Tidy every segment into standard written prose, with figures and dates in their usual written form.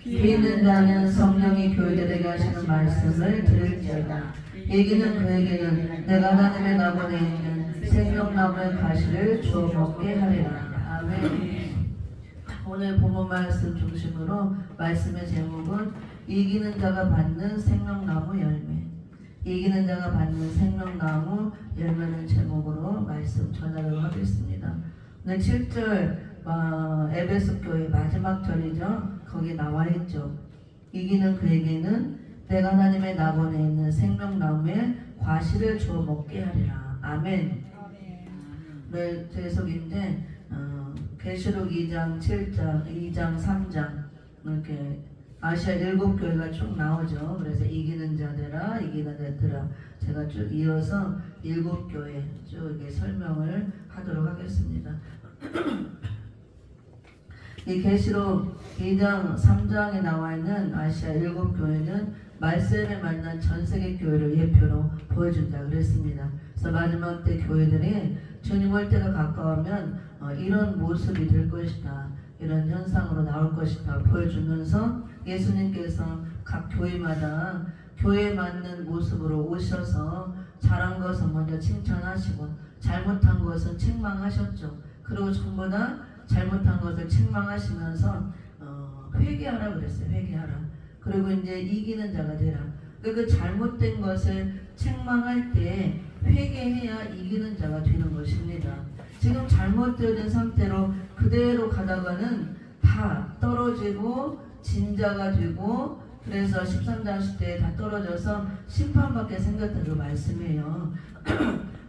귀 있는 자는 성령이 교회들에게 하시는 말씀을 들을지어다. 이기는 그에게는 내가 하나님의 나무에 있는 생명나무의 가시를 주어 먹게 하리라. 아멘. 오늘 본문 말씀 중심으로 말씀의 제목은 이기는 자가 받는 생명나무 열매. 이기는 자가 받는 생명나무 열매는 제목으로 말씀 전하도록 하겠습니다. 오늘 7절 에베소 교회 마지막 절이죠. 거기 나와 있죠. 이기는 그에게는 내가 하나님의 나무에 있는 생명나무의 과실을 주어 먹게 하리라. 아멘. 네, 계속인데 계시록 2장, 7장, 2장, 3장 이렇게 아시아 7교회가 쭉 나오죠. 그래서 이기는 자들아, 이기는 자들아 제가 쭉 이어서 7교회 쭉 이렇게 설명을 하도록 하겠습니다. 이 계시록 2장, 3장에 나와 있는 아시아 7교회는 말세를 만난 전 세계 교회를 예표로 보여준다 그랬습니다. 그래서 마지막 때 교회들이 주님 올 때가 가까우면 이런 모습이 될 것이다, 이런 현상으로 나올 것이다 보여주면서 예수님께서 각 교회마다 교회에 맞는 모습으로 오셔서 잘한 것은 먼저 칭찬하시고 잘못한 것은 책망하셨죠. 그리고 전부 다 잘못한 것을 책망하시면서 회개하라 그랬어요. 회개하라. 그리고 이제 이기는 자가 되라. 그 잘못된 것을 책망할 때 회개해야 이기는 자가 되는 것입니다. 지금 잘못되어진 상태로 그대로 가다가는 다 떨어지고 진자가 되고, 그래서 13장 10대에 다 떨어져서 심판받게 생겼다는 그 말씀이에요.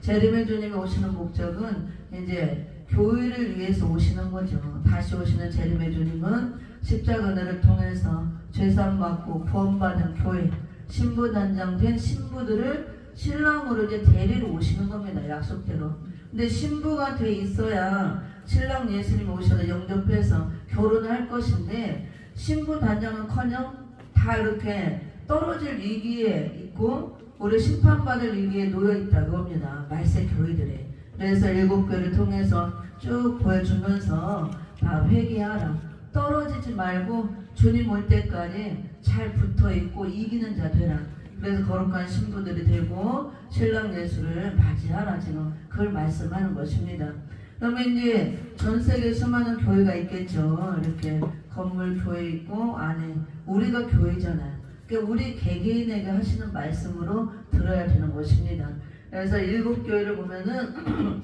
재림의 주님이 오시는 목적은 이제 교회를 위해서 오시는 거죠. 다시 오시는 재림의 주님은 십자가 은혜를 통해서 죄산 받고 구원받은 교회, 신부 단장된 신부들을 신랑으로 이제 데리러 오시는 겁니다. 약속대로. 근데 신부가 돼 있어야 신랑 예수님이 오셔서 영접해서 결혼을 할 것인데, 신부 단장은커녕 다 이렇게 떨어질 위기에 있고 우리 심판받을 위기에 놓여 있다고 겁니다. 말세 교회들에. 그래서 7교회를 통해서 쭉 보여주면서 다 회개하라. 떨어지지 말고 주님 올 때까지 잘 붙어있고 이기는 자 되라. 그래서 거룩한 신부들이 되고 신랑 예수를 맞이하라. 지금 그걸 말씀하는 것입니다. 그러면 이제 전 세계 수많은 교회가 있겠죠. 이렇게 건물 교회 있고 안에 우리가 교회잖아요. 그러니까 우리 개개인에게 하시는 말씀으로 들어야 되는 것입니다. 그래서 7교회를 보면은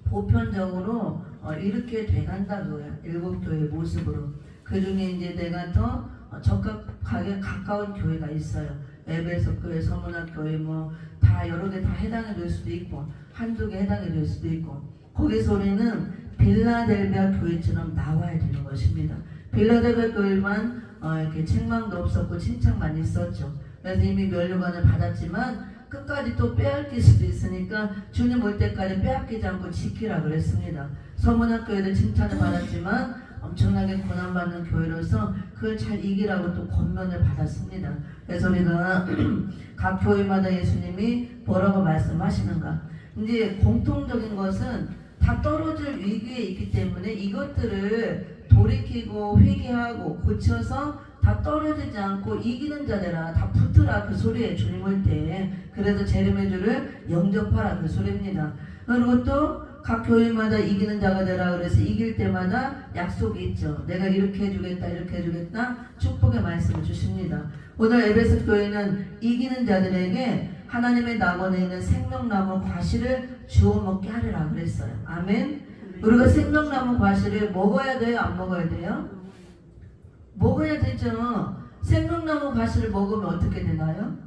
보편적으로 이렇게 돼간다고요. 7교회의 모습으로. 그 중에 이제 내가 더 적합하게 가까운 교회가 있어요. 에베소 교회, 서문학 교회 뭐 다 여러 개 다 해당이 될 수도 있고 한두 개 해당이 될 수도 있고, 거기서 우리는 빌라델비아 교회처럼 나와야 되는 것입니다. 빌라델비아 교회만 이렇게 책망도 없었고 칭찬만 있었죠. 그래서 이미 면류관을 받았지만 끝까지 또 빼앗길 수도 있으니까 주님 올 때까지 빼앗기지 않고 지키라 그랬습니다. 서문학 교회도 칭찬을 받았지만 엄청나게 고난받는 교회로서 그걸 잘 이기라고 또 권면을 받았습니다. 그래서 우리가 각 교회마다 예수님이 뭐라고 말씀하시는가, 이제 공통적인 것은 다 떨어질 위기에 있기 때문에 이것들을 돌이키고 회개하고 고쳐서 다 떨어지지 않고 이기는 자들아 다 붙으라, 그 소리에 주님 올 때. 그래서 재림의 주를 영접하라, 그 소리입니다. 그리고 또 각 교회마다 이기는 자가 되라. 그래서 이길 때마다 약속이 있죠. 내가 이렇게 해주겠다, 이렇게 해주겠다, 축복의 말씀을 주십니다. 오늘 에베소 교회는 이기는 자들에게 하나님의 나무에 있는 생명나무 과실을 주워 먹게 하리라 그랬어요. 아멘. 우리가 생명나무 과실을 먹어야 돼요, 안 먹어야 돼요? 먹어야 되죠. 생명나무 과실을 먹으면 어떻게 되나요?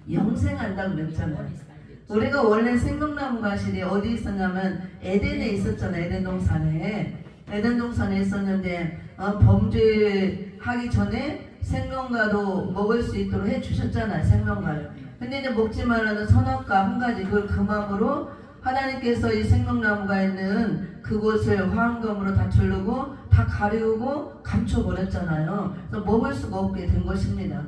영생한다고 그랬잖아요. 우리가 원래 생명나무 과실이 어디 있었냐면 에덴에 있었잖아요. 에덴 동산에. 에덴 동산에 있었는데 범죄하기 전에 생명과도 먹을 수 있도록 해주셨잖아요. 생명과를. 근데 이제 먹지 말라는 선악과 한 가지, 그걸 금함으로 하나님께서 이 생명나무가 있는 그곳을 화암검으로 다 두르고 다 가리우고 감춰버렸잖아요. 그래서 먹을 수가 없게 된 것입니다.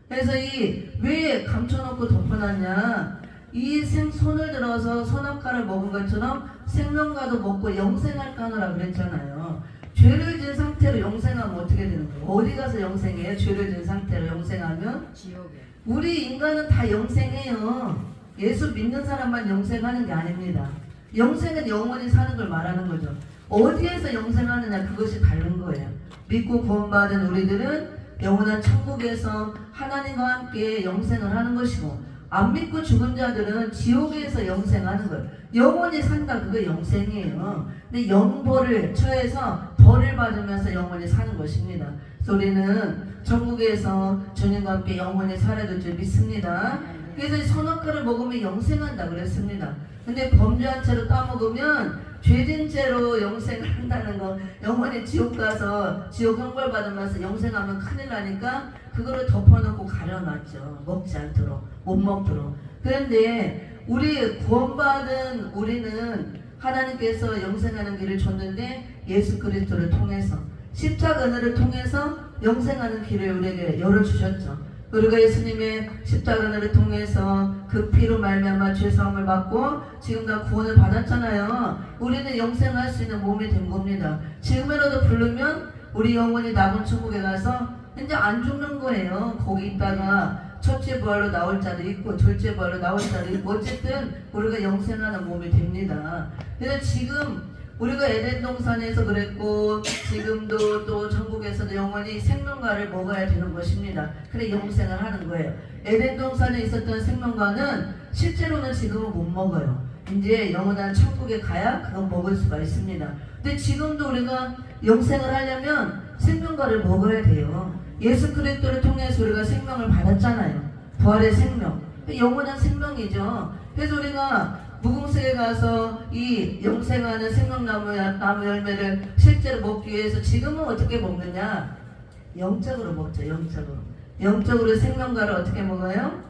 그래서 이 왜 감춰놓고 덮어놨냐, 이 손을 들어서 선악과를 먹은 것처럼 생명과도 먹고 영생할까 하노라 그랬잖아요. 죄를 지은 상태로 영생하면 어떻게 되는 거예요? 어디 가서 영생해요? 죄를 지은 상태로 영생하면? 지옥에. 우리 인간은 다 영생해요. 예수 믿는 사람만 영생하는 게 아닙니다. 영생은 영원히 사는 걸 말하는 거죠. 어디에서 영생하느냐 그것이 다른 거예요. 믿고 구원받은 우리들은 영원한 천국에서 하나님과 함께 영생을 하는 것이고, 안 믿고 죽은 자들은 지옥에서 영생하는 거예요. 영원히 산다, 그게 영생이에요. 근데 영벌을 처해서 벌을 받으면서 영원히 사는 것입니다. 그래서 우리는 천국에서 주님과 함께 영원히 살아야 될 줄 믿습니다. 그래서 선악과를 먹으면 영생한다 그랬습니다. 근데 범죄한 채로 따먹으면 죄진 채로 영생을 한다는 거, 영원히 지옥 가서 지옥 형벌 받으면서 영생하면 큰일 나니까 그거를 덮어놓고 가려놨죠. 먹지 않도록, 못 먹도록. 그런데 우리 구원받은 우리는 하나님께서 영생하는 길을 줬는데, 예수 그리스도를 통해서, 십자가 은혜를 통해서 영생하는 길을 우리에게 열어주셨죠. 우리가 예수님의 십자가 은혜를 통해서 그 피로 말미암아 죄사함을 받고 지금 다 구원을 받았잖아요. 우리는 영생할 수 있는 몸이 된 겁니다. 지금이라도 부르면 우리 영혼이 남은 천국에 가서 이제 안 죽는 거예요. 거기 있다가 첫째 부활로 나올 자도 있고 둘째 부활로 나올 자도 있고, 어쨌든 우리가 영생하는 몸이 됩니다. 그래서 지금 우리가 에덴 동산에서 그랬고, 지금도 또 천국에서도 영원히 생명과를 먹어야 되는 것입니다. 그래 영생을 하는 거예요. 에덴 동산에 있었던 생명과는 실제로는 지금은 못 먹어요. 이제 영원한 천국에 가야 그건 먹을 수가 있습니다. 근데 지금도 우리가 영생을 하려면 생명과를 먹어야 돼요. 예수 그리스도를 통해서 우리가 생명을 받았잖아요. 부활의 생명, 영원한 생명이죠. 그래서 우리가 무궁석에 가서 이 영생하는 생명나무 열매를 실제로 먹기 위해서 지금은 어떻게 먹느냐? 영적으로 먹죠. 영적으로 생명과를 어떻게 먹어요?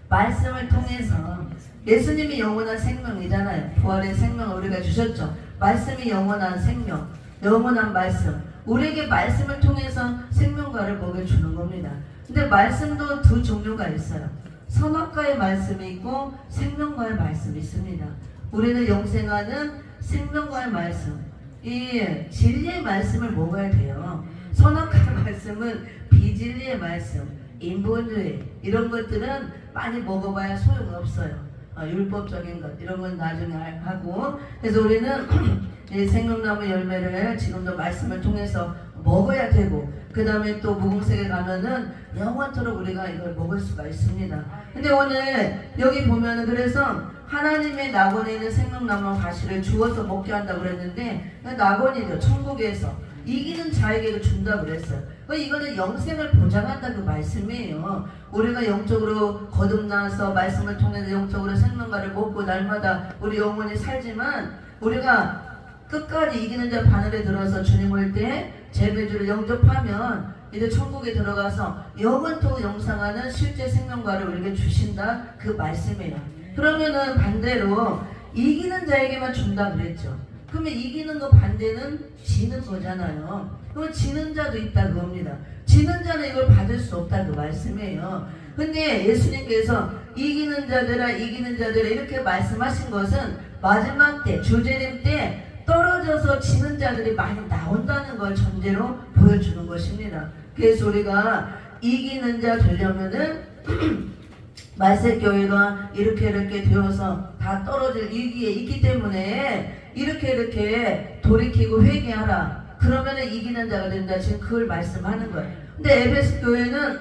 말씀을 통해서. 예수님이 영원한 생명이잖아요. 부활의 생명을 우리가 주셨죠. 말씀이 영원한 생명, 영원한 말씀. 우리에게 말씀을 통해서 생명과를 먹여주는 겁니다. 근데 말씀도 두 종류가 있어요. 선악과의 말씀이 있고 생명과의 말씀이 있습니다. 우리는 영생하는 생명과의 말씀, 이 진리의 말씀을 먹어야 돼요. 선악과의 말씀은 비진리의 말씀, 인본주의 이런 것들은 많이 먹어봐야 소용없어요. 율법적인 것 이런 건 나중에 하고. 그래서 우리는 이 생명나무 열매를 지금도 말씀을 통해서 먹어야 되고, 그 다음에 또 무궁색에 가면은 영원토록 우리가 이걸 먹을 수가 있습니다. 근데 오늘 여기 보면은 그래서 하나님의 낙원에 있는 생명나무 가시를 주워서 먹게 한다고 그랬는데, 낙원이죠. 천국에서 이기는 자에게 준다고 그랬어요. 이거는 영생을 보장한다 그 말씀이에요. 우리가 영적으로 거듭나서 말씀을 통해서 영적으로 생명과를 먹고 날마다 우리 영혼이 살지만, 우리가 끝까지 이기는 자 바늘에 들어서 주님 올 때 재배주를 영접하면 이제 천국에 들어가서 영원토록 영생하는 실제 생명과를 우리에게 주신다 그 말씀이에요. 그러면은 반대로 이기는 자에게만 준다 그랬죠. 그러면 이기는 거 반대는 지는 거잖아요. 그러면 지는 자도 있다 그겁니다. 지는 자는 이걸 받을 수 없다 그 말씀이에요. 근데 예수님께서 이기는 자들아 이렇게 말씀하신 것은 마지막 때 주재림 때 떨어져서 지는 자들이 많이 나온다는 걸 전제로 보여주는 것입니다. 그래서 우리가 이기는 자 되려면은 말세교회가 이렇게 되어서 다 떨어질 위기에 있기 때문에 이렇게 돌이키고 회개하라. 그러면은 이기는 자가 된다. 지금 그걸 말씀하는 거예요. 근데 에베소 교회는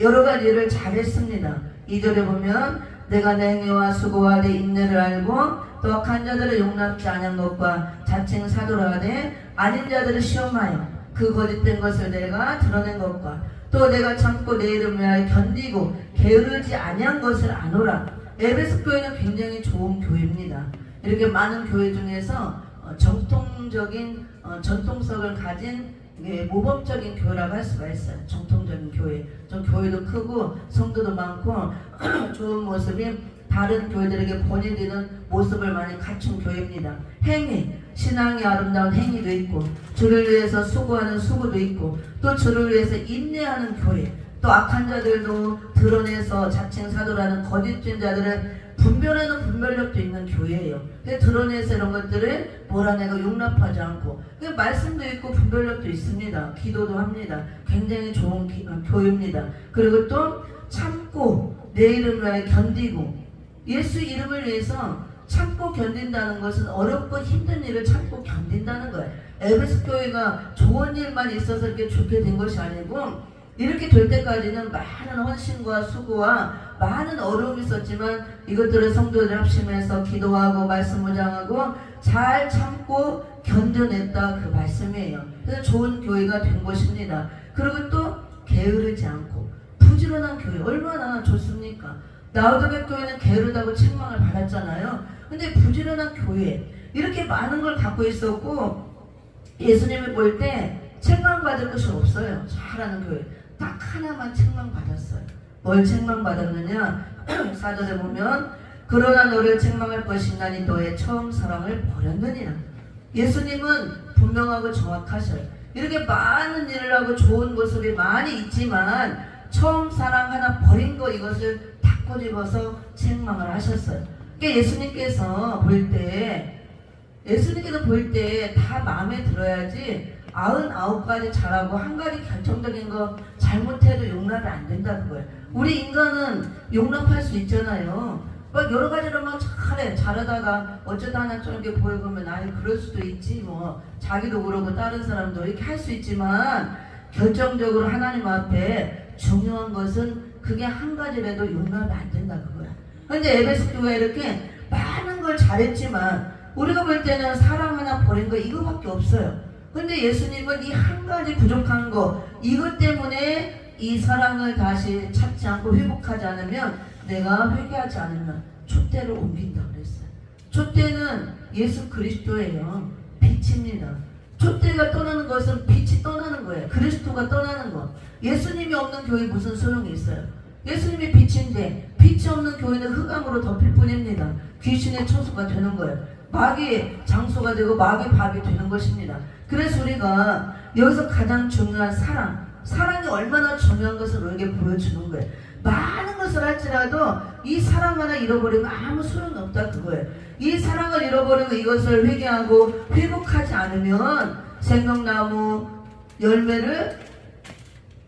여러 가지 일을 잘했습니다. 2절에 보면 내가 내 행위와 수고와 내 인내를 알고 또 악한 자들을 용납지 않은 것과 자칭 사도라 하되 아닌 자들을 시험하여 그 거짓된 것을 내가 드러낸 것과 또 내가 참고 내 이름을 위하여 견디고 게으르지 아니한 것을 아노라. 에베소 교회는 굉장히 좋은 교회입니다. 이렇게 많은 교회 중에서 정통적인 전통성을 가진 모범적인 교회라고 할 수가 있어요. 정통적인 교회. 좀 교회도 크고 성도도 많고 좋은 모습이 다른 교회들에게 본인들은 모습을 많이 갖춘 교회입니다. 행위, 신앙이 아름다운 행위도 있고 주를 위해서 수고하는 수고도 있고 또 주를 위해서 인내하는 교회, 또 악한 자들도 드러내서 자칭 사도라는 거짓된 자들을 분별하는 분별력도 있는 교회예요. 드러내서 이런 것들을 몰아내고 용납하지 않고 말씀도 있고 분별력도 있습니다. 기도도 합니다. 굉장히 좋은 교회입니다. 그리고 또 참고 내 이름을 위해 견디고 예수 이름을 위해서 참고 견딘다는 것은 어렵고 힘든 일을 참고 견딘다는 거예요. 에베소 교회가 좋은 일만 있어서 이렇게 좋게 된 것이 아니고 이렇게 될 때까지는 많은 헌신과 수고와 많은 어려움이 있었지만 이것들을 성도들 합심해서 기도하고 말씀 묵상하고 잘 참고 견뎌냈다 그 말씀이에요. 그래서 좋은 교회가 된 것입니다. 그리고 또 게으르지 않고 부지런한 교회 얼마나 좋습니까? 나우도계 교회는 게으르다고 책망을 받았잖아요. 근데 부지런한 교회 이렇게 많은 걸 갖고 있었고 예수님을 볼 때 책망받을 것이 없어요. 잘하는 교회 딱 하나만 책망받았어요. 뭘 책망받았느냐? 4절에 보면 그러나 너를 책망할 것이나니 너의 처음 사랑을 버렸느니라. 예수님은 분명하고 정확하셔요. 이렇게 많은 일을 하고 좋은 모습이 많이 있지만 처음 사랑 하나 버린 거 이것을 다 꼬집어서 책망을 하셨어요. 그러니까 예수님께서 볼 때 다 마음에 들어야지 99가지 잘하고 한 가지 결정적인 거 잘못해도 용납이 안 된다 그거예요. 우리 인간은 용납할 수 있잖아요. 막 여러 가지로 막 잘하다가 어쩌다 하나 좀 이렇게 보여보면 아니 그럴 수도 있지 뭐 자기도 그러고 다른 사람도 이렇게 할 수 있지만 결정적으로 하나님 앞에 중요한 것은 그게 한 가지라도 용납이 안 된다 그거야. 근데 에베소 교회가 이렇게 많은 걸 잘했지만 우리가 볼 때는 사랑 하나 버린 거 이거밖에 없어요. 근데 예수님은 이 한 가지 부족한 거 이것 때문에 이 사랑을 다시 찾지 않고 회복하지 않으면 내가 회개하지 않으면 촛대를 옮긴다 그랬어요. 촛대는 예수 그리스도예요. 빛입니다. 촛대가 떠나는 것은 빛이 떠나는 거예요. 그리스도가 떠나는 것. 예수님이 없는 교회 무슨 소용이 있어요? 예수님이 빛인데 빛이 없는 교회는 흑암으로 덮일 뿐입니다. 귀신의 처소가 되는 거예요. 마귀의 장소가 되고 마귀의 밥이 되는 것입니다. 그래서 우리가 여기서 가장 중요한 사랑이 얼마나 중요한 것을 우리에게 보여주는 거예요. 많은 것을 할지라도 이 사랑 하나 잃어버리면 아무 소용이 없다 그거예요. 이 사랑을 잃어버리고 이것을 회개하고 회복하지 않으면 생명나무 열매를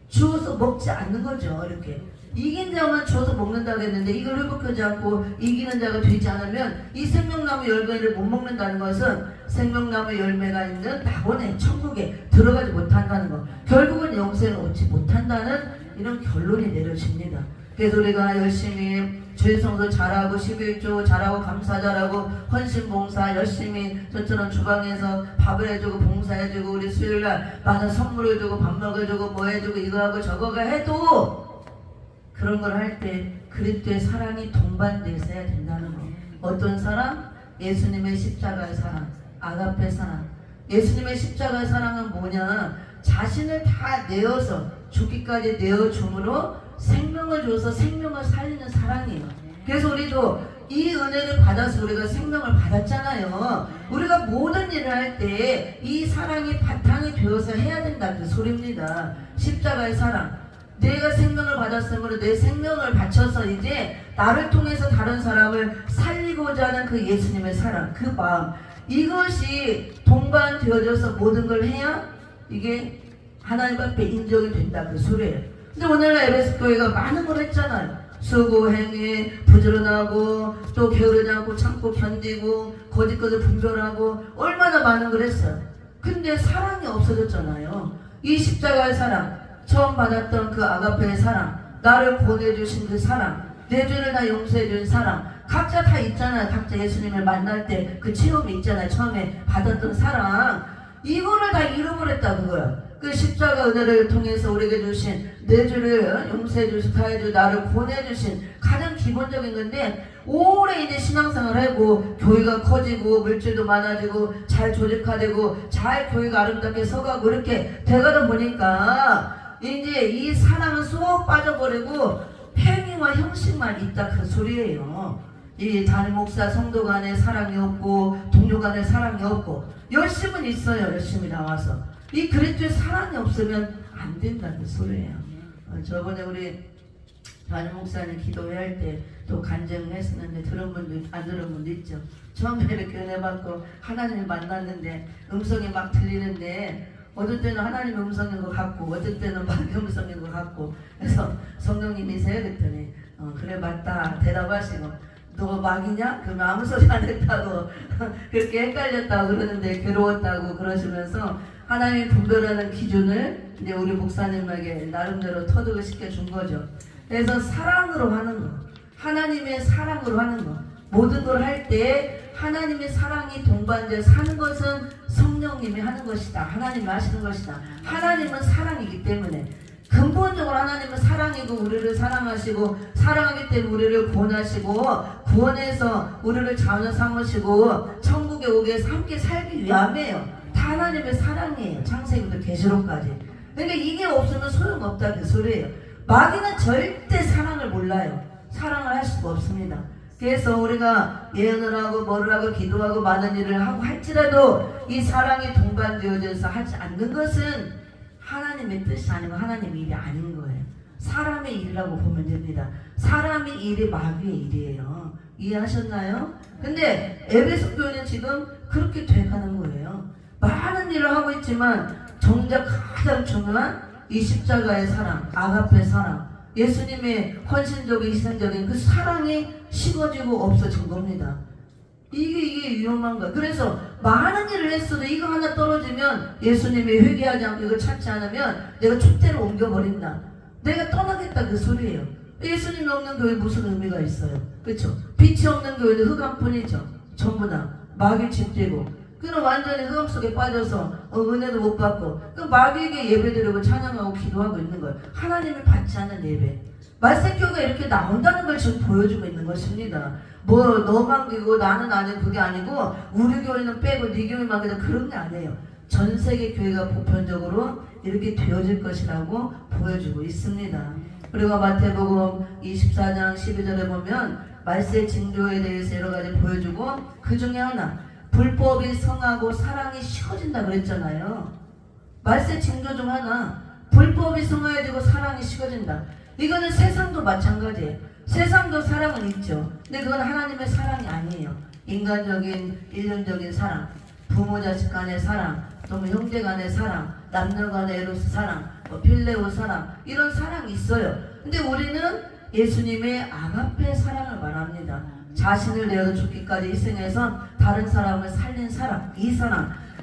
주워서 먹지 않는 거죠. 이렇게 이긴 자만 주워서 먹는다고 했는데 이걸 회복하지 않고 이기는 자가 되지 않으면 이 생명나무 열매를 못 먹는다는 것은 생명나무 열매가 있는 낙원에 천국에 들어가지 못한다는 것, 결국은 영생을 얻지 못한다는 이런 결론이 내려집니다. 그래서 우리가 열심히 주일 성도 잘하고 11조 잘하고 감사 잘하고 헌신봉사 열심히 저처럼 주방에서 밥을 해주고 봉사해주고 우리 수요일날 많은 선물을 주고 밥 먹여주고 뭐 해주고 이거 하고 저거가 해도 그런 걸 할 때 그리스도의 사랑이 동반돼서야 된다는 거. 어떤 사랑? 예수님의 십자가의 사랑, 아가페 사랑. 예수님의 십자가의 사랑은 뭐냐? 자신을 다 내어서 죽기까지 내어줌으로 생명을 줘서 생명을 살리는 사랑이에요. 그래서 우리도 이 은혜를 받아서 우리가 생명을 받았잖아요. 우리가 모든 일을 할 때 이 사랑이 바탕이 되어서 해야 된다 그 소리입니다. 십자가의 사랑. 내가 생명을 받았으므로 내 생명을 바쳐서 이제 나를 통해서 다른 사람을 살리고자 하는 그 예수님의 사랑, 그 마음, 이것이 동반되어져서 모든 걸 해야 이게 하나님 앞에 인정이 된다 그 소리예요. 근데 오늘날 에베소 교회가 많은 걸 했잖아요. 수고, 행위, 부지런하고 또 게으르지 않고 참고 견디고 거짓것을 분별하고 얼마나 많은 걸 했어요. 근데 사랑이 없어졌잖아요. 이 십자가의 사랑, 처음 받았던 그 아가페의 사랑, 나를 보내주신 그 사랑, 내 죄를 다 용서해준 사랑, 각자 다 있잖아요. 각자 예수님을 만날 때 그 체험이 있잖아요. 처음에 받았던 사랑, 이거를 다 잃어버렸다 그거야. 그 십자가 은혜를 통해서 우리에게 주신 내 죄를 용서해주신 다해주 나를 보내주신 가장 기본적인 건데, 오래 이제 신앙생활을 하고 교회가 커지고 물질도 많아지고 잘 조직화되고 잘 교회가 아름답게 서가고 이렇게 돼가다 보니까 이제 이 사랑은 쏙 빠져버리고 행위와 형식만 있다 그 소리예요. 이 담임 목사 성도 간에 사랑이 없고 동료 간에 사랑이 없고 열심은 있어요. 열심히 나와서 이 그리스도의 사랑이 없으면 안 된다는 소리예요. 저번에 우리 담임 목사님 기도회 할 때 또 간증을 했었는데 들은 분도 안 들은 분도 있죠. 처음에 이렇게 은혜 받고 하나님을 만났는데 음성이 막 들리는데 어떤 때는 하나님 음성인 것 같고 어떤 때는 마귀 음성인 것 같고 그래서 성령님이세요? 그랬더니 그래 맞다 대답하시고 너 마귀냐? 그러면 아무 소리 안 했다고 그렇게 헷갈렸다고 그러는데 괴로웠다고 그러시면서 하나님이 분별하는 기준을 이제 우리 목사님에게 나름대로 터득을 시켜준 거죠. 그래서 사랑으로 하는 거, 하나님의 사랑으로 하는 거, 모든 걸 할 때 하나님의 사랑이 동반되어 사는 것은 성령님이 하는 것이다. 하나님이 하시는 것이다. 하나님은 사랑이기 때문에 근본적으로 하나님은 사랑이고 우리를 사랑하시고 사랑하기 때문에 우리를 구원하시고 구원해서 우리를 자녀 삼으시고 천국에 오게 해서 함께 살기 위함이에요. 다 하나님의 사랑이에요. 창세기부터 계시록까지. 그러니까 이게 없으면 소용없다 그 소리예요. 마귀는 절대 사랑을 몰라요. 사랑을 할 수가 없습니다. 그래서 우리가 예언을 하고 뭐를 하고 기도하고 많은 일을 하고 할지라도 이 사랑이 동반되어져서 하지 않는 것은 하나님의 뜻이 아니고 하나님의 일이 아닌 거예요. 사람의 일이라고 보면 됩니다. 사람의 일이 마귀의 일이에요. 이해하셨나요? 근데 에베소 교회는 지금 그렇게 돼가는 거예요. 많은 일을 하고 있지만 정작 가장 중요한 이 십자가의 사랑, 아가페 사랑, 예수님의 헌신적인 희생적인 그 사랑이 식어지고 없어진 겁니다. 이게 위험한 거야. 그래서 많은 일을 했어도 이거 하나 떨어지면 예수님이 회개하지 않고 이거 찾지 않으면 내가 촛대를 옮겨버린다. 내가 떠나겠다 그 소리예요. 예수님 없는 교회 무슨 의미가 있어요? 그렇죠? 빛이 없는 교회는 흑암뿐이죠. 전부 다 마귀 집되고 그는 완전히 흑암 속에 빠져서 은혜도 못 받고 그 마귀에게 예배드리고 찬양하고 기도하고 있는 거예요. 하나님을 받지 않은 예배. 말세교가 이렇게 나온다는 걸 지금 보여주고 있는 것입니다. 뭐 너만 그고 나는 아니고 그게 아니고 우리 교회는 빼고 네 교회만 그냥 그런 게 아니에요. 전 세계 교회가 보편적으로 이렇게 되어질 것이라고 보여주고 있습니다. 그리고 마태복음 24장 12절에 보면 말세 징조에 대해서 여러 가지 보여주고 그 중에 하나 불법이 성하고 사랑이 식어진다 그랬잖아요. 말세 징조 중 하나 불법이 성해지고 사랑이 식어진다. 이거는 세상도 마찬가지예요. 세상도 사랑은 있죠. 근데 그건 하나님의 사랑이 아니에요. 인간적인 인륜적인 사랑, 부모 자식 간의 사랑, 또 뭐 형제 간의 사랑, 남녀 간의 에로스 사랑, 뭐 필레오 사랑 이런 사랑이 있어요. 근데 우리는 예수님의 아가페 사랑을 말합니다. 자신을 내어 죽기까지 희생해서 다른 사람을 살린 사랑,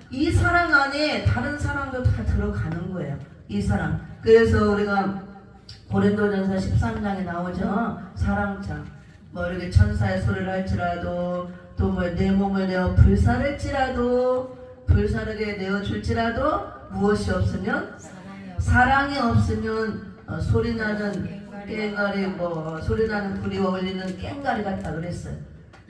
이 사랑 안에 다른 사랑도 다 들어가는 거예요. 이 사랑. 그래서 우리가 고린도전서 13장에 나오죠. 사랑장. 뭐 이렇게 천사의 소리를 할지라도 또 뭐 내 몸을 내어 불사를지라도 불사르게 내어줄지라도 무엇이 없으면 사랑이 없으면 소리나는 깽가리 뭐 소리나는 구리와 울리는 깽가리 같다 그랬어요.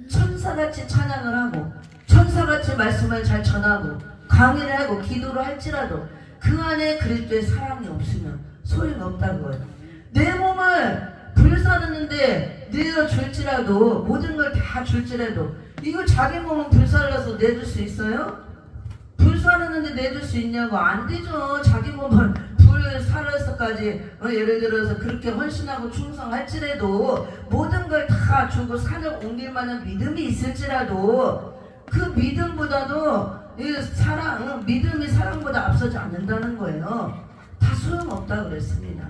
천사같이 찬양을 하고 천사같이 말씀을 잘 전하고 강의를 하고 기도를 할지라도 그 안에 그리스도의 사랑이 없으면 소용없다는 거예요. 내 몸을 불사르는데 내어줄지라도 모든 걸 다 줄지라도 이거 자기 몸은 불살라서 내줄 수 있어요? 불사르는데 내줄 수 있냐고 안 되죠. 자기 몸을 불살라서까지 예를 들어서 그렇게 헌신하고 충성할지라도 모든 걸 다 주고 산을 옮길 만한 믿음이 있을지라도 그 믿음보다도 이 사랑, 믿음이 사랑보다 앞서지 않는다는 거예요. 다 소용없다 그랬습니다.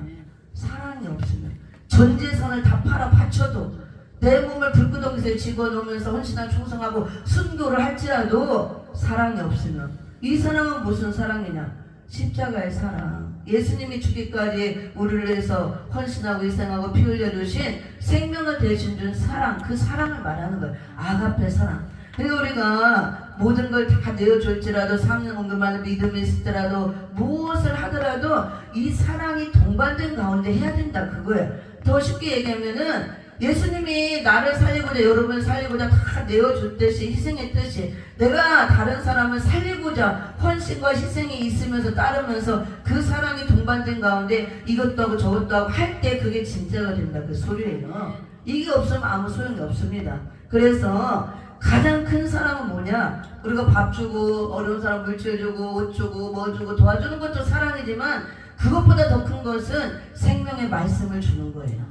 사랑이 없으면 전 재산을 다 팔아 바쳐도 내 몸을 불구덩이에 집어넣으면서 헌신하고 충성하고 순교를 할지라도 사랑이 없으면 이 사랑은 무슨 사랑이냐? 십자가의 사랑. 예수님이 죽기까지 우리를 위해서 헌신하고 희생하고 피 흘려주신 생명을 대신 준 사랑, 그 사랑을 말하는 거예요. 아가페 사랑. 그러니까 우리가 모든 걸 다 내어줄지라도 삶는 온금하는 믿음이 있을지라도 무엇을 하더라도 이 사랑이 동반된 가운데 해야 된다 그거예요. 더 쉽게 얘기하면은 예수님이 나를 살리고자 여러분을 살리고자 다 내어줬듯이 희생했듯이 내가 다른 사람을 살리고자 헌신과 희생이 있으면서 따르면서 그 사랑이 동반된 가운데 이것도 하고 저것도 하고 할 때 그게 진짜가 된다 그 소리예요. 이게 없으면 아무 소용이 없습니다. 그래서 가장 큰 사랑은 뭐냐? 우리가 밥 주고 어려운 사람 물질 주고 옷 주고 뭐 주고 도와주는 것도 사랑이지만 그것보다 더 큰 것은 생명의 말씀을 주는 거예요.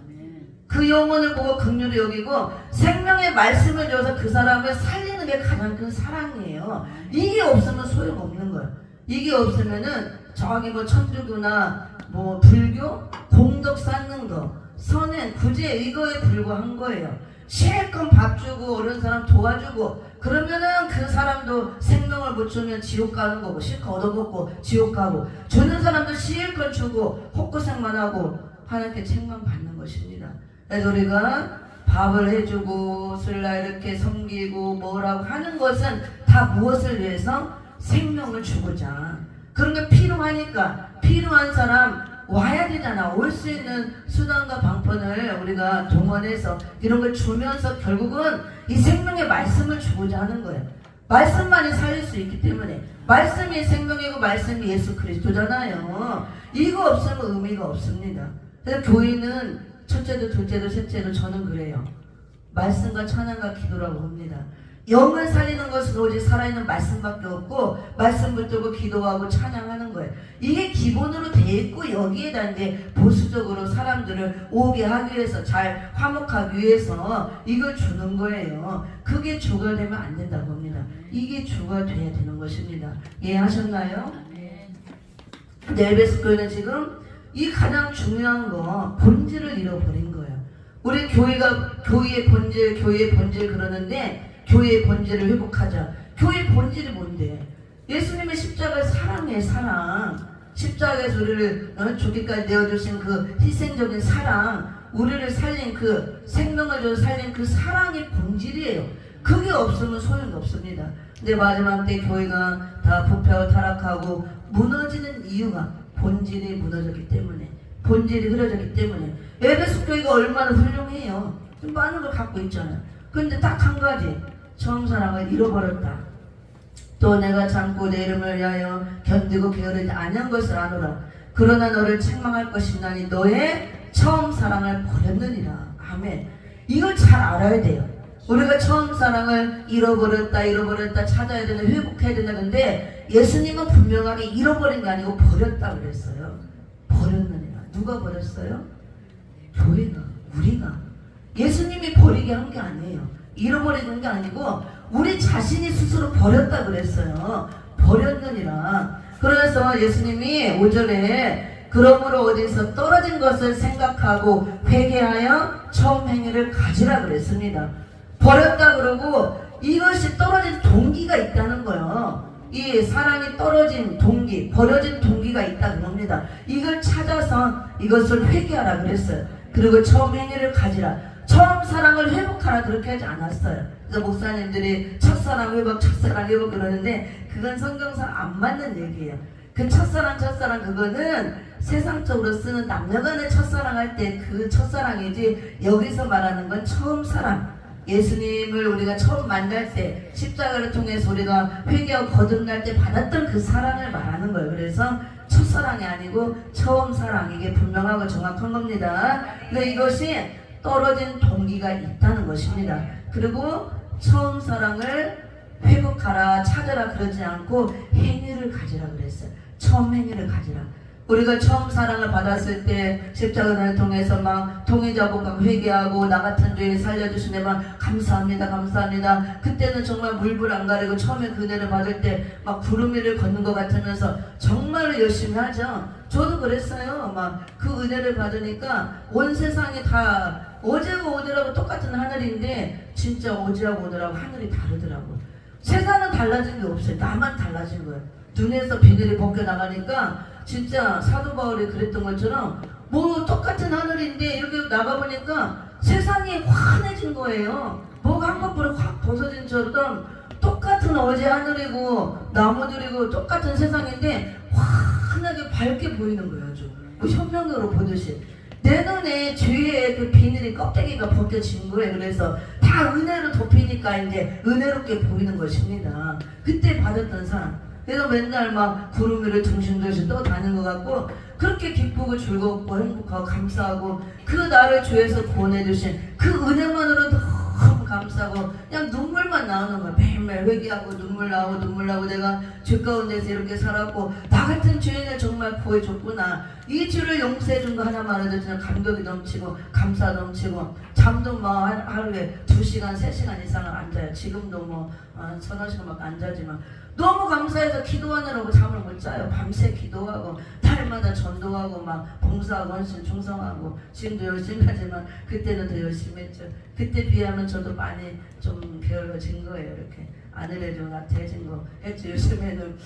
그 영혼을 보고 긍휼히 여기고 생명의 말씀을 줘서 그 사람을 살리는 게 가장 큰 사랑이에요. 이게 없으면 소용없는 거예요. 이게 없으면은 저기 뭐 천주교나 뭐 불교 공덕 쌓는 거 선행 구제 이거에 불과한 거예요. 실컷 밥 주고 어려운 사람 도와주고 그러면은 그 사람도 생명을 못 주면 지옥 가는 거고 실컷 얻어먹고 지옥 가고 주는 사람도 실컷 주고 헛고생만 하고 하나님께 책망 받는 것입니다. 그래서 우리가 밥을 해주고 술라 이렇게 섬기고 뭐라고 하는 것은 다 무엇을 위해서? 생명을 주고자. 그런 게 필요하니까 필요한 사람 와야 되잖아. 올 수 있는 수단과 방편을 우리가 동원해서 이런 걸 주면서 결국은 이 생명의 말씀을 주고자 하는 거예요. 말씀만이 살릴 수 있기 때문에 말씀이 생명이고 말씀이 예수 그리스도잖아요. 이거 없으면 의미가 없습니다. 그래서 교회는 첫째도 둘째도 셋째도 저는 그래요. 말씀과 찬양과 기도라고 봅니다. 영을 살리는 것은 오직 살아있는 말씀밖에 없고 말씀 붙들고 기도하고 찬양하는 거예요. 이게 기본으로 돼 있고 여기에다 이제 보수적으로 사람들을 오게 하기 위해서 잘 화목하기 위해서 이걸 주는 거예요. 그게 주가 되면 안 된다고 봅니다. 이게 주가 돼야 되는 것입니다. 이해하셨나요? 근데 에베소 교회는 지금 이 가장 중요한 거 본질을 잃어버린 거예요. 우리 교회의 본질 그러는데 교회의 본질을 회복하자. 교회의 본질이 뭔데? 예수님의 십자가의 사랑이에요. 사랑. 십자가에서 우리를 죽기까지 내어주신 그 희생적인 사랑, 우리를 살린 그 생명을 줘서 살린 그 사랑의 본질이에요. 그게 없으면 소용이 없습니다. 근데 마지막 때 교회가 다 부패하고 타락하고 무너지는 이유가 본질이 무너졌기 때문에, 본질이 흐려졌기 때문에. 에베소 교회가 얼마나 훌륭해요. 좀 많은 걸 갖고 있잖아요. 근데 딱 한 가지, 처음 사랑을 잃어버렸다. 또 내가 참고 내 이름을 위하여 견디고 게으르지 아니한 것을 아노라. 그러나 너를 책망할 것이나니 너의 처음 사랑을 버렸느니라. 아멘. 이걸 잘 알아야 돼요. 우리가 처음 사랑을 잃어버렸다 찾아야 되는, 회복해야 된다. 근데 예수님은 분명하게 잃어버린 게 아니고 버렸다 그랬어요. 버렸느니라. 누가 버렸어요? 교회가, 우리가. 예수님이 버리게 한 게 아니에요. 잃어버리는 게 아니고 우리 자신이 스스로 버렸다 그랬어요. 버렸느니라. 그래서 예수님이 5절에 그러므로 어디서 떨어진 것을 생각하고 회개하여 처음 행위를 가지라 그랬습니다. 버렸다 그러고 이것이 떨어진 동기가 있다는 거예요. 이 사랑이 떨어진 동기, 버려진 동기가 있다 그럽니다. 이걸 찾아서 이것을 회개하라 그랬어요. 그리고 처음 행위를 가지라. 처음 사랑을 회복하라 그렇게 하지 않았어요. 그래서 목사님들이 첫사랑 회복 그러는데 그건 성경상 안 맞는 얘기예요. 그 첫사랑 그거는 세상적으로 쓰는 남녀간의 첫사랑 할 때 그 첫사랑이지, 여기서 말하는 건 처음 사랑. 예수님을 우리가 처음 만날 때 십자가를 통해서 우리가 회개하고 거듭날 때 받았던 그 사랑을 말하는 거예요. 그래서 첫사랑이 아니고 처음 사랑, 이게 분명하고 정확한 겁니다. 근데 이것이 떨어진 동기가 있다는 것입니다. 그리고 처음 사랑을 회복하라, 찾아라 그러지 않고 행위를 가지라 그랬어요. 처음 행위를 가지라. 우리가 처음 사랑을 받았을 때 십자가를 통해서 막 통회자복하고 회개하고 나 같은 죄인 살려주시네 막 감사합니다. 그때는 정말 물불 안 가리고 처음에 그 은혜를 받을 때 막 구름 위를 걷는 것 같으면서 정말로 열심히 하죠. 저도 그랬어요. 막 그 은혜를 받으니까 온 세상이 다 어제하고 오늘하고 똑같은 하늘인데 진짜 어제하고 오늘하고 하늘이 다르더라고. 세상은 달라진 게 없어요. 나만 달라진 거예요. 눈에서 비늘이 벗겨나가니까 진짜 사도 바울이 그랬던 것처럼 뭐 똑같은 하늘인데 이렇게 나가보니까 세상이 환해진 거예요. 뭐가 한꺼번에 확 벗어진 처럼 똑같은 어제 하늘이고 나무들이고 똑같은 세상인데 환하게 밝게 보이는 거예요. 아주 뭐 현명으로 보듯이. 내 눈에 죄의 그 비늘이 껍데기가 벗겨진 거예요. 그래서 다 은혜로 덮이니까 이제 은혜롭게 보이는 것입니다. 그때 받았던 사랑. 그래서 맨날 막 구름 위를 둥실둥실 떠다니는 것 같고 그렇게 기쁘고 즐겁고 행복하고 감사하고 그 나를 주에서 구원해 주신 그 은혜만으로 너무 감사하고 그냥 눈물만 나오는 거야. 매일매일 회개하고 눈물 나오고 내가 죄 가운데서 이렇게 살았고 나 같은 죄인을 정말 구해줬구나. 이 죄를 용서해준 거 하나만 해도 진짜 감격이 넘치고 감사 넘치고 잠도 뭐 하루에 2시간 3시간 이상을 안 자요. 지금도 뭐 서너 시간밖에 안 자지만 너무 감사해서 기도하느라고 잠을 못 자요. 밤새 기도하고 날마다 전도하고 막 봉사하고 헌신 충성하고 지금도 열심히 하지만 그때는 더 열심히 했죠. 그때 비하면 저도 많이 좀 게을러진 거예요. 이렇게 아내를 좀 나태해진 거 했죠. 요즘에는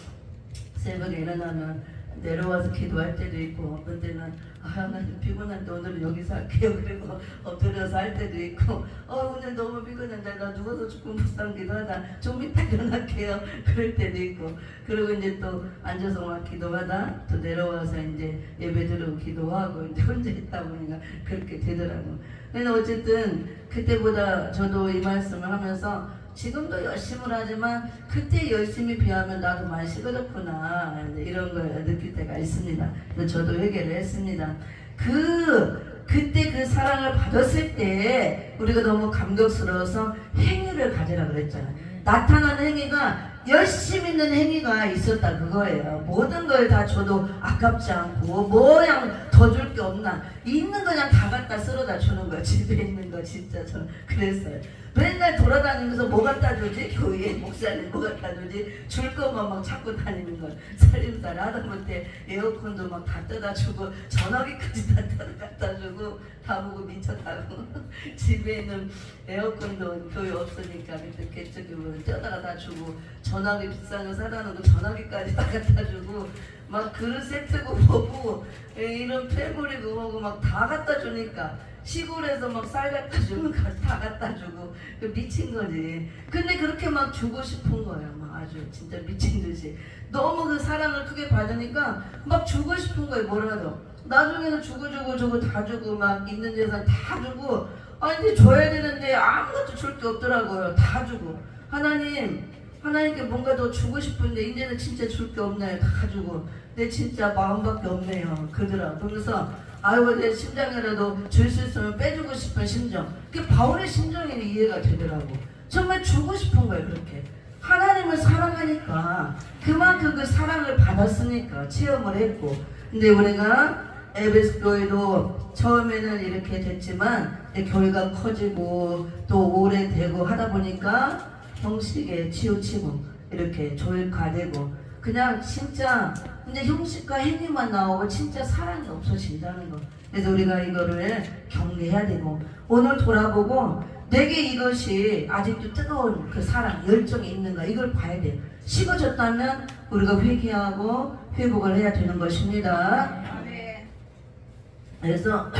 새벽에 일어나면 내려와서 기도할 때도 있고 어떤 때는 나 피곤한데 오늘은 여기서 할게요. 그리고 엎드려서 할 때도 있고 오늘 너무 피곤한데 나 누워서 조금 묵상 기도하다 좀 이따 일어날게요. 그럴 때도 있고 그리고 이제 또 앉아서 막 기도하다 또 내려와서 이제 예배 드리고 기도하고 이제 혼자 있다 보니까 그렇게 되더라고. 근데 어쨌든 그때보다 저도 이 말씀을 하면서 지금도 열심히 하지만 그때 열심히 비하면 나도 많이 식어졌구나 이런 걸 느낄 때가 있습니다. 그래서 저도 회개를 했습니다. 그때 그 사랑을 받았을 때 우리가 너무 감격스러워서 행위를 가지라 그랬잖아요. 나타나는 행위가 열심히 있는 행위가 있었다 그거예요. 모든 걸 다 줘도 아깝지 않고 뭐양 더 줄 게 없나 있는 거 그냥 다 갖다 쓸어다 주는 거야. 집에 있는 거 진짜 저는 그랬어요. 맨날 돌아다니면서 뭐 갖다 주지? 교회에 목사님 뭐 갖다 주지? 줄 것만 막 찾고 다니는 걸 살림살 하다못해 에어컨도 막 다 뜯어 주고 전화기까지 다 갖다 주고 다 보고 미쳤다고 집에 있는 에어컨도 교회 없으니까 그때 개척기로 떼다가 다 주고 전화기 비싼 거 사다 놓고 전화기까지 다 갖다 주고 막 그릇 세트고 뭐고 이런 패물이고 뭐고 막 다 갖다 주니까 시골에서 막 쌀 갖다 주면 다 갖다 주고 미친 거지. 근데 그렇게 막 주고 싶은 거예요. 막 아주 진짜 미친 듯이 너무 그 사랑을 크게 받으니까 막 주고 싶은 거예요. 뭐라도 나중에는 주고 다 주고 막 있는 재산 다 주고 이제 줘야 되는데 아무것도 줄 게 없더라고요. 다 주고 하나님께 뭔가 더 주고 싶은데 이제는 진짜 줄 게 없네요. 다 주고 내 진짜 마음밖에 없네요. 그러더라고. 그러면서 내 심장이라도 줄 수 있으면 빼주고 싶은 심정. 그게 바울의 심정이 이해가 되더라고. 정말 주고 싶은 거예요. 그렇게 하나님을 사랑하니까 그만큼 그 사랑을 받았으니까 체험을 했고. 근데 우리가 에베소 교회도 처음에는 이렇게 됐지만 교회가 커지고 또 오래되고 하다 보니까 형식에 치우치고 이렇게 조율화되고 그냥 진짜 근데 형식과 행위만 나오고 진짜 사랑이 없어진다는 거. 그래서 우리가 이거를 경계해야 되고 오늘 돌아보고 내게 이것이 아직도 뜨거운 그 사랑, 열정이 있는가 이걸 봐야 돼요. 식어졌다면 우리가 회개하고 회복을 해야 되는 것입니다. 그래서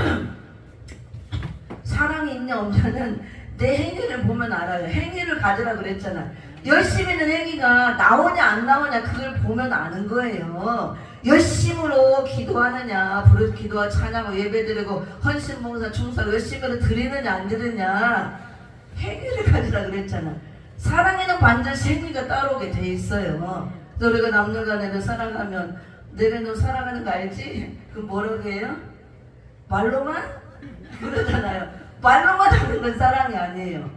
사랑이 있냐 없냐는 내 행위를 보면 알아요. 행위를 가지라 그랬잖아. 열심히 있는 행위가 나오냐 안 나오냐 그걸 보면 아는 거예요. 열심으로 기도하느냐, 기도와 찬양하고 예배드리고 헌신 봉사 충성 열심으로 드리느냐 안 드리느냐 행위를 가지라 그랬잖아. 사랑에는 반드시 행위가 따라오게 돼 있어요. 그래서 우리가 남녀간에도 사랑하면 내가 너 사랑하는 거 알지? 그럼 뭐라고 해요? 말로만? 그러잖아요. 말로만 하는 건 사랑이 아니에요.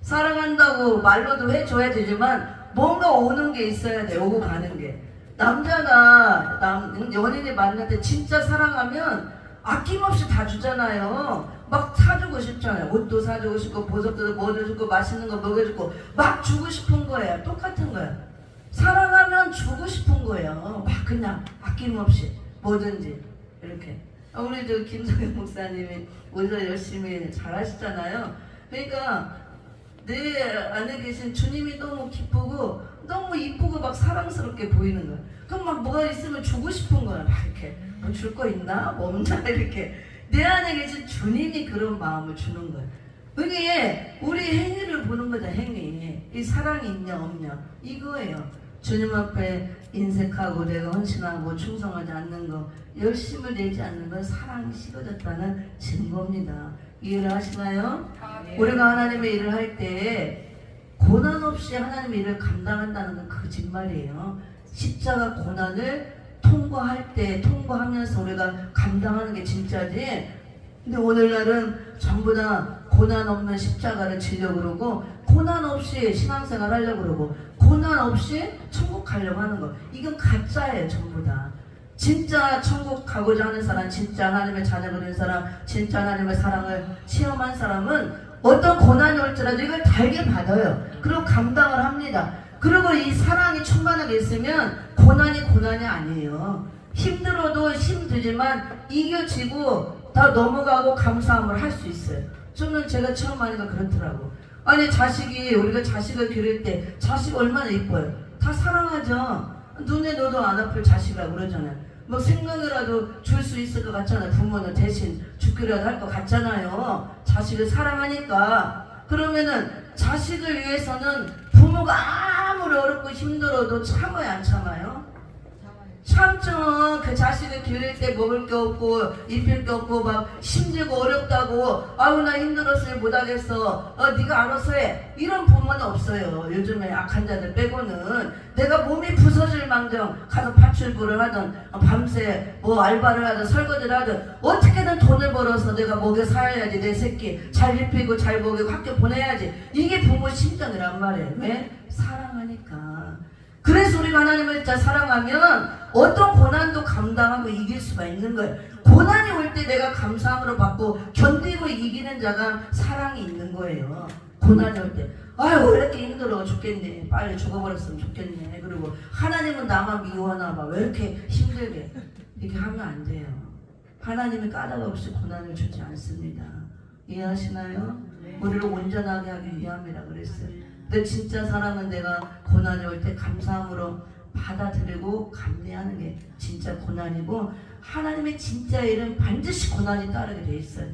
사랑한다고 말로도 해줘야 되지만 뭔가 오는 게 있어야 돼. 오고 가는 게. 남자가 연인이 만날 때 진짜 사랑하면 아낌없이 다 주잖아요. 막 사주고 싶잖아요. 옷도 사주고 싶고 보석도 먹여주고 맛있는 거 먹여주고 막 주고 싶은 거예요. 똑같은 거예요. 사랑하면 주고 싶은 거예요. 막 그냥 아낌없이 뭐든지 이렇게. 우리 저 김성현 목사님이 오히려 열심히 잘하시잖아요. 그러니까 내 안에 계신 주님이 너무 기쁘고 너무 이쁘고 막 사랑스럽게 보이는 거야. 그럼 막 뭐가 있으면 주고 싶은 거야. 막 이렇게 뭐 줄 거 있나? 뭐 없나? 이렇게 내 안에 계신 주님이 그런 마음을 주는 거야. 그게 우리 행위를 보는 거다. 행위. 이 사랑이 있냐 없냐 이거예요. 주님 앞에 인색하고 내가 헌신하고 충성하지 않는 거 열심을 내지 않는 건 사랑이 식어졌다는 증거입니다. 이해를 하시나요? 네. 우리가 하나님의 일을 할 때 고난 없이 하나님의 일을 감당한다는 건 거짓말이에요. 십자가 고난을 통과하면서 우리가 감당하는 게 진짜지. 근데 오늘날은 전부 다 고난 없는 십자가를 지려고 그러고 고난 없이 신앙생활 하려고 그러고 고난 없이 천국 가려고 하는 거, 이건 가짜예요. 전부 다. 진짜 천국 가고자 하는 사람, 진짜 하나님의 자녀가 된 사람, 진짜 하나님의 사랑을 체험한 사람은 어떤 고난이 올지라도 이걸 달게 받아요. 그리고 감당을 합니다. 그리고 이 사랑이 충만하게 있으면 고난이 아니에요. 힘들어도 힘들지만 이겨지고 다 넘어가고 감사함을 할 수 있어요. 저는 제가 처음 하니까 그렇더라고. 아니 우리가 자식을 기를 때 자식 얼마나 이뻐요. 다 사랑하죠. 눈에 넣어도 안 아플 자식이라고 그러잖아요. 뭐 생명이라도 줄 수 있을 것 같잖아요. 부모는 대신 죽기라도 할 것 같잖아요. 자식을 사랑하니까. 그러면은 자식을 위해서는 부모가 아무리 어렵고 힘들어도 참아요, 안 참아요? 참죠. 그 자식을 기를 때 먹을 게 없고 입힐 게 없고 막 힘들고 어렵다고, 아우 나 힘들었으니 못하겠어, 네가 알아서 해, 이런 부모는 없어요. 요즘에 악한 자들 빼고는. 내가 몸이 부서질 망정 가서 파출부를 하든 밤새 뭐 알바를 하든 설거지를 하든 어떻게든 돈을 벌어서 내가 먹여 살려야지. 내 새끼 잘 입히고 잘 먹이고 학교 보내야지. 이게 부모 심정이란 말이에요. 왜? 사랑하니까. 그래서 우리가 하나님을 진짜 사랑하면 어떤 고난도 감당하고 이길 수가 있는 거예요. 고난이 올 때 내가 감사함으로 받고 견디고 이기는 자가 사랑이 있는 거예요. 고난이 올 때 아유 왜 이렇게 힘들어 죽겠네, 빨리 죽어버렸으면 좋겠네, 그리고 하나님은 나만 미워하나 봐, 왜 이렇게 힘들게, 이렇게 하면 안 돼요. 하나님이 까닭 없이 고난을 주지 않습니다. 이해하시나요? 우리를 온전하게 하기 위함이라 그랬어요. 근데 진짜 사랑은 내가 고난이 올 때 감사함으로 받아들이고 감내하는 게 진짜 고난이고, 하나님의 진짜 일은 반드시 고난이 따르게 돼 있어요.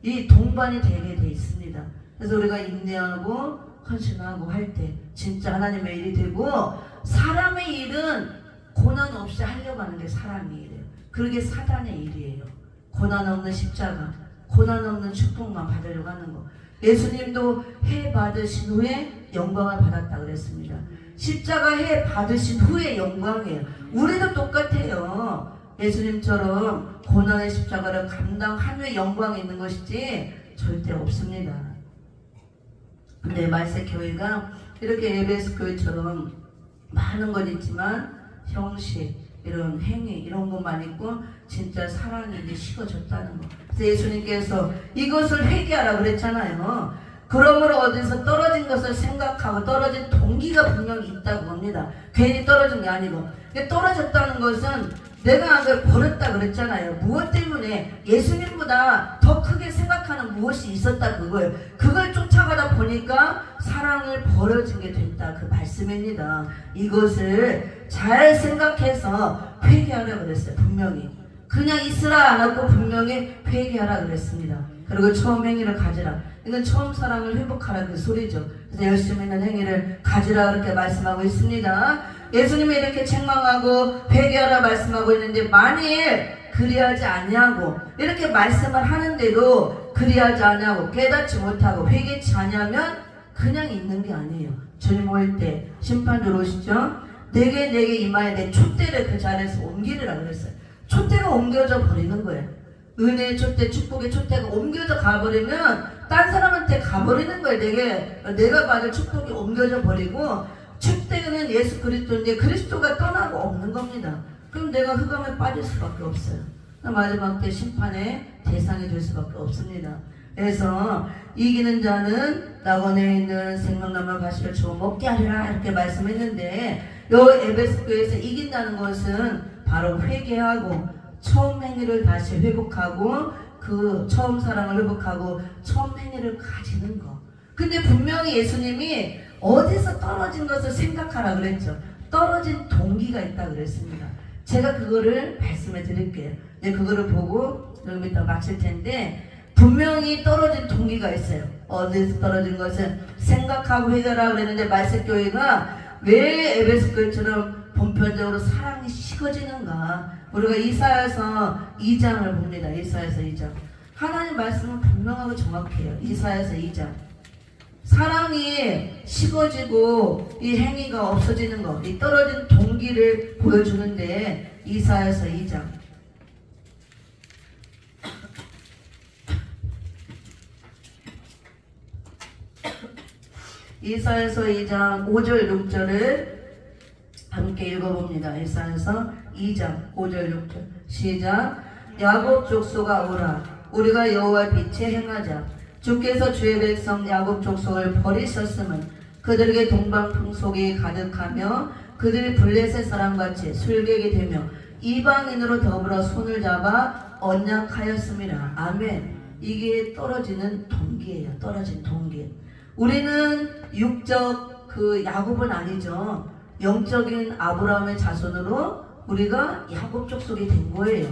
이 동반이 되게 돼 있습니다. 그래서 우리가 인내하고 헌신하고 할 때 진짜 하나님의 일이 되고, 사람의 일은 고난 없이 하려고 하는 게 사람의 일이에요. 그게 사단의 일이에요. 고난 없는 십자가, 고난 없는 축복만 받으려고 하는 거. 예수님도 해 받으신 후에 영광을 받았다 그랬습니다. 십자가 해 받으신 후에 영광이에요. 우리도 똑같아요. 예수님처럼 고난의 십자가를 감당한 후에 영광이 있는 것이지 절대 없습니다. 근데 말세교회가 이렇게 에베소 교회처럼 많은 건 있지만 형식, 이런 행위, 이런 것만 있고 진짜 사랑이 이제 식어졌다는 거. 그래서 예수님께서 이것을 회개하라 그랬잖아요. 그러므로 어디서 떨어진 것을 생각하고 떨어진 동기가 분명히 있다고 합니다. 괜히 떨어진 게 아니고. 떨어졌다는 것은 내가 그걸 버렸다 그랬잖아요. 무엇 때문에? 예수님보다 더 크게 생각하는 무엇이 있었다 그거예요. 그걸 쫓아가다 보니까 사랑을 버려진 게 됐다 그 말씀입니다. 이것을 잘 생각해서 회개하라 그랬어요. 분명히 그냥 있으라 안 하고 분명히 회개하라 그랬습니다. 그리고 처음 행위를 가지라. 이건 처음 사랑을 회복하라 그 소리죠. 그래서 열심히 있는 행위를 가지라 그렇게 말씀하고 있습니다. 예수님이 이렇게 책망하고 회개하라 말씀하고 있는데, 만일 그리하지 아니하고 이렇게 말씀을 하는데도 그리하지 아니하고 깨닫지 못하고 회개치 아니하면 그냥 있는 게 아니에요. 주님 올 때 심판 들어오시죠. 내게 임하여 내 촛대를 그 자리에서 옮기리라 그랬어요. 촛대가 옮겨져 버리는 거예요. 은혜의 촛대, 축복의 촛대가 옮겨져 가버리면 딴 사람한테 가버리는 거예요. 내가 받을 축복이 옮겨져 버리고, 촛대는 예수 그리스도인데 그리스도가 떠나고 없는 겁니다. 그럼 내가 흑암에 빠질 수밖에 없어요. 마지막 때 심판의 대상이 될 수밖에 없습니다. 그래서 이기는 자는 낙원에 있는 생명나무 가시를 주워 먹게 하리라 이렇게 말씀했는데, 요 에베소 교회에서 이긴다는 것은 바로 회개하고 처음 행위를 다시 회복하고 그 처음 사랑을 회복하고 처음 행위를 가지는 거. 근데 분명히 예수님이 어디서 떨어진 것을 생각하라 그랬죠. 떨어진 동기가 있다 그랬습니다. 제가 그거를 말씀해 드릴게요. 그거를 보고 좀 이따 마칠 텐데, 분명히 떨어진 동기가 있어요. 어디서 떨어진 것을 생각하고 회개하라 그랬는데, 말세교회가 왜 에베소 교회처럼 보편적으로 사랑이 식어지는가? 우리가 이사야서 2장을 봅니다. 이사야서 2장. 하나님 말씀은 분명하고 정확해요. 이사야서 2장. 사랑이 식어지고 이 행위가 없어지는 것, 이 떨어진 동기를 보여주는데, 이사야서 2장. 이사야서 2장 5절 6절을 함께 읽어봅니다. 이사야서 2장 5절 6절 시작. 야곱 족속아 오라, 우리가 여호와의 빛에 행하자. 주께서 주의 백성 야곱 족속을 버리셨음은 그들에게 동방풍속이 가득하며 그들이 블레셋 사람같이 술객이 되며 이방인으로 더불어 손을 잡아 언약하였음이라. 아멘. 이게 떨어지는 동기예요. 떨어진 동기. 우리는 육적 그 야곱은 아니죠. 영적인 아브라함의 자손으로 우리가 야곱 족속이 된 거예요.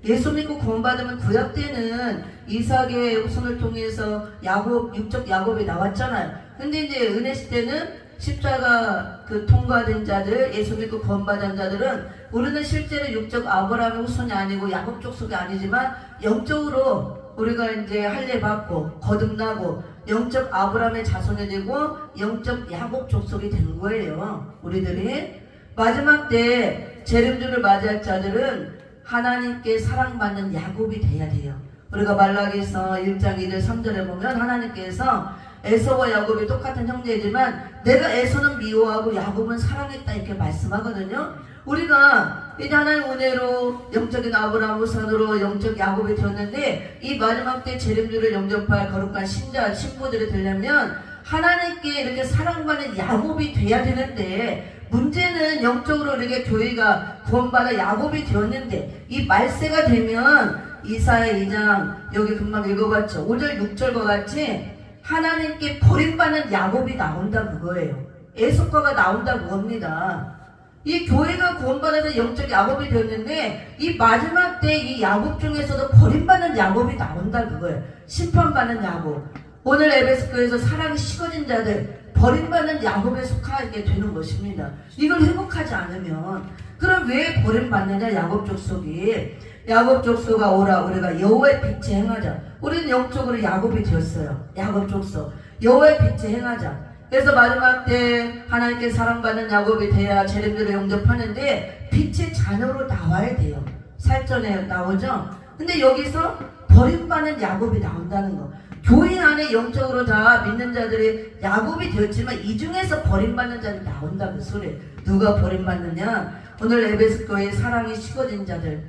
예수 믿고 구원받으면 구약 때는 이삭의 손을 통해서 야곱, 육적 야곱이 나왔잖아요. 근데 이제 은혜 시대는 십자가 그 통과된 자들, 예수 믿고 구원받은 자들은 우리는 실제로 육적 아브라함의 후손이 아니고 야곱 족속이 아니지만 영적으로 우리가 이제 할례 받고 거듭나고 영적 아브라함의 자손이 되고 영적 야곱 족속이 된 거예요. 우리들이 마지막 때 재림주를 맞이할 자들은 하나님께 사랑받는 야곱이 돼야 돼요. 우리가 말라기서 1장 1절 3절에 보면 하나님께서 에서와 야곱이 똑같은 형제지만 내가 에서는 미워하고 야곱은 사랑했다 이렇게 말씀하거든요. 우리가 이제 하나님 은혜로 영적인 아브라함 후손으로 영적 야곱이 되었는데 이 마지막 때 재림주를 영접할 거룩한 신자 신부들이 되려면 하나님께 이렇게 사랑받는 야곱이 돼야 되는데 문제는 영적으로 이렇게 교회가 구원받아 야곱이 되었는데 이 말세가 되면 이사야 2장 여기 금방 읽어봤죠. 5절 6절과 같이 하나님께 버림받는 야곱이 나온다 그거예요. 에서과가 나온다 그겁니다. 이 교회가 구원받아서 영적 야곱이 되었는데 이 마지막 때 이 야곱 중에서도 버림받는 야곱이 나온다 그거예요. 심판받는 야곱. 오늘 에베소 교회에서 사랑이 식어진 자들 버림받는 야곱에 속하게 되는 것입니다. 이걸 회복하지 않으면 그럼 왜 버림받느냐 야곱 족속이. 야곱 족속아 오라, 우리가 여호와의 빛에 행하자. 우리는 영적으로 야곱이 되었어요. 야곱 족속 여호와의 빛에 행하자. 그래서 마지막 때 하나님께 사랑받는 야곱이 돼야 재림주를 영접하는데 빛의 자녀로 나와야 돼요. 살전에 나오죠. 근데 여기서 버림받는 야곱이 나온다는 거. 교인 안에 영적으로 다 믿는 자들이 야곱이 되었지만 이 중에서 버림받는 자들이 나온다 그 소리. 누가 버림받느냐? 오늘 에베소 교회의 사랑이 식어진 자들,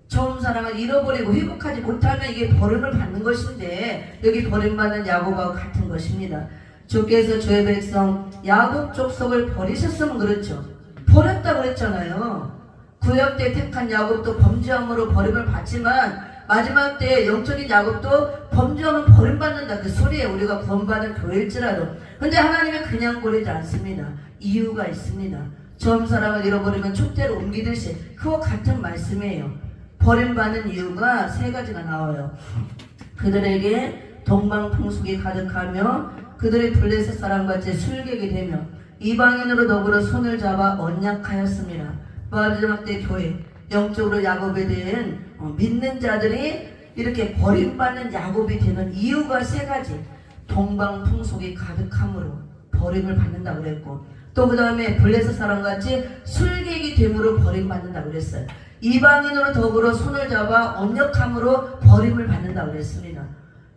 처음 사랑을 잃어버리고 회복하지 못하면 이게 버림을 받는 것인데 여기 버림받는 야곱하고 같은 것입니다. 주께서 주의 백성 야곱 족속을 버리셨으면 그렇죠. 버렸다 그랬잖아요. 구약 때 택한 야곱도 범죄함으로 버림을 받지만 마지막 때 영적인 야곱도 범죄하면 버림받는다 그 소리에 우리가 구원받은 교회일지라도. 근데 하나님은 그냥 버리지 않습니다. 이유가 있습니다. 처음 사랑을 잃어버리면 촛대로 옮기듯이 그와 같은 말씀이에요. 버림받는 이유가 세 가지가 나와요. 그들에게 동방풍속이 가득하며 그들의 블레셋 사람같이 술객이 되며 이방인으로 더불어 손을 잡아 언약하였습니다. 마지막 때 교회 영적으로 야곱에 대한 믿는 자들이 이렇게 버림받는 야곱이 되는 이유가 세 가지. 동방풍속이 가득함으로 버림을 받는다고 그랬고 또 그 다음에 블레셋 사람같이 술객이 됨으로 버림받는다고 그랬어요. 이방인으로 더불어 손을 잡아 언약함으로 버림을 받는다고 그랬습니다.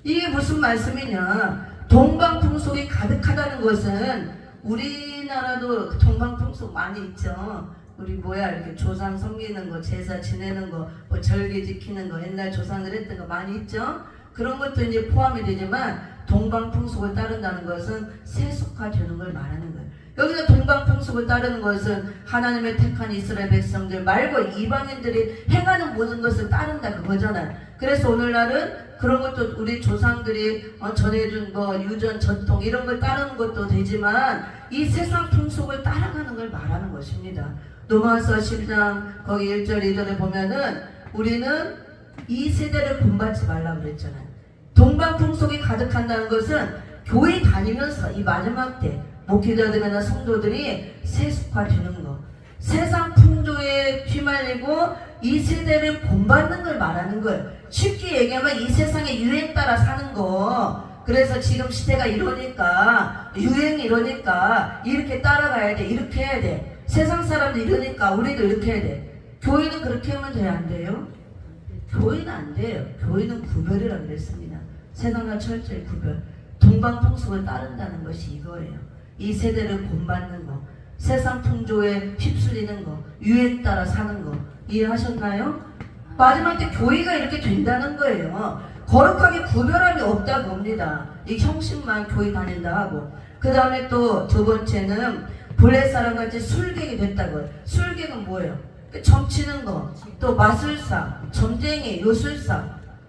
이게 무슨 말씀이냐? 동방풍속이 가득하다는 것은 우리나라도 동방풍속 많이 있죠. 우리 이렇게 조상 섬기는 거, 제사 지내는 거, 뭐 절기 지키는 거, 옛날 조상들 했던 거 많이 있죠. 그런 것도 이제 포함이 되지만 동방풍속을 따른다는 것은 세속화되는 걸 말하는 거예요. 여기서 동방풍속을 따르는 것은 하나님의 택한 이스라엘 백성들 말고 이방인들이 행하는 모든 것을 따른다 그거잖아요. 그래서 오늘날은 그런 것도 우리 조상들이 전해준 거 유전 전통 이런 걸 따르는 것도 되지만 이 세상 풍속을 따라가는 걸 말하는 것입니다. 로마서 10장 거기 1절 2절에 보면은 우리는 이 세대를 본받지 말라고 그랬잖아요. 동방풍속이 가득한다는 것은 교회 다니면서 이 마지막 때 목회자들이나 성도들이 세속화되는 거, 세상 풍조에 휘말리고 이 세대를 본받는 걸 말하는 거예요. 쉽게 얘기하면 이 세상의 유행 따라 사는 거. 그래서 지금 시대가 이러니까 유행이 이러니까 이렇게 따라가야 돼, 이렇게 해야 돼. 세상 사람들 이러니까 우리도 이렇게 해야 돼. 교회는 그렇게 하면 돼요, 안 돼요? 교회는 안 돼요. 교회는 구별이라고 그랬습니다. 세상과 철저히 구별. 동방풍속을 따른다는 것이 이거예요. 이 세대를 본받는 거, 세상 풍조에 휩쓸리는 거, 유에 따라 사는 거 이해하셨나요? 마지막 때 교회가 이렇게 된다는 거예요. 거룩하게 구별함이 없다고 봅니다. 이 형식만 교회 다닌다 하고. 그 다음에 또 두 번째는 본래 사람같이 술객이 됐다고요. 술객은 뭐예요? 점치는 거, 또 마술사, 점쟁이, 요술사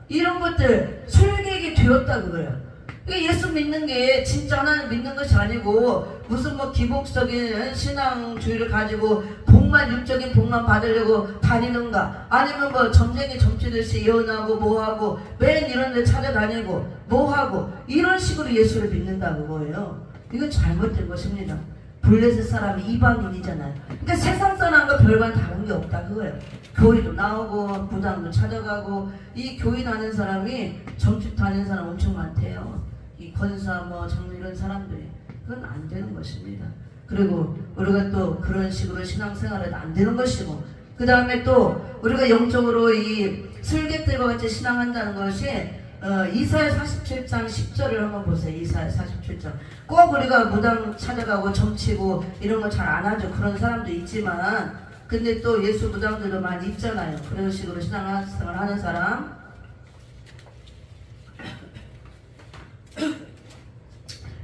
이런 것들 술객이 되었다고 그래요. 예수 믿는 게 진짜 하나님 믿는 것이 아니고 무슨 뭐 기복적인 신앙주의를 가지고 복만 육적인 복만 받으려고 다니는가, 아니면 뭐 점쟁이 점치듯이 예언하고 뭐하고 맨 이런 데 찾아다니고 뭐하고 이런 식으로 예수를 믿는다고 거예요. 이건 잘못된 것입니다. 블레셋 사람이 이방인이잖아요. 그러니까 세상 사람과 별반 다른 게 없다 그거예요. 교회도 나오고 무당도 찾아가고, 이 교회 다니는 사람이 점집 다니는 사람 엄청 많대요. 이 권사 뭐 정말 이런 사람들이. 그건 안 되는 것입니다. 그리고 우리가 또 그런 식으로 신앙생활은 안 되는 것이고, 그 다음에 또 우리가 영적으로 이 술객들과 같이 신앙한다는 것이 이사야 47장 10절을 한번 보세요. 이사야 47장. 꼭 우리가 무당 찾아가고 점치고 이런 거 잘 안 하죠. 그런 사람도 있지만, 근데 또 예수 무당들도 많이 있잖아요. 그런 식으로 신앙생활 하는 사람.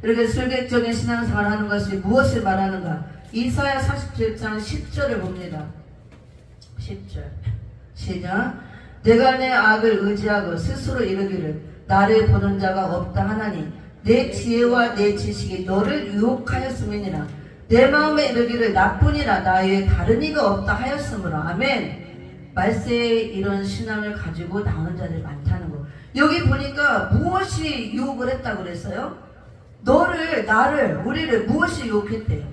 이렇게 술객적인 신앙생활 하는 것이 무엇을 말하는가? 이사야 47장 10절을 봅니다. 10절 시작. 내가 내 악을 의지하고 스스로 이르기를 나를 보는 자가 없다 하나니 내 지혜와 내 지식이 너를 유혹하였음이니라. 내 마음에 이르기를 나뿐이라 나 외에 다른 이가 없다 하였으므로. 아멘. 말세에 이런 신앙을 가지고 나오는 자들이 많다는 거. 여기 보니까 무엇이 유혹을 했다고 그랬어요? 너를, 나를, 우리를 무엇이 유혹했대요?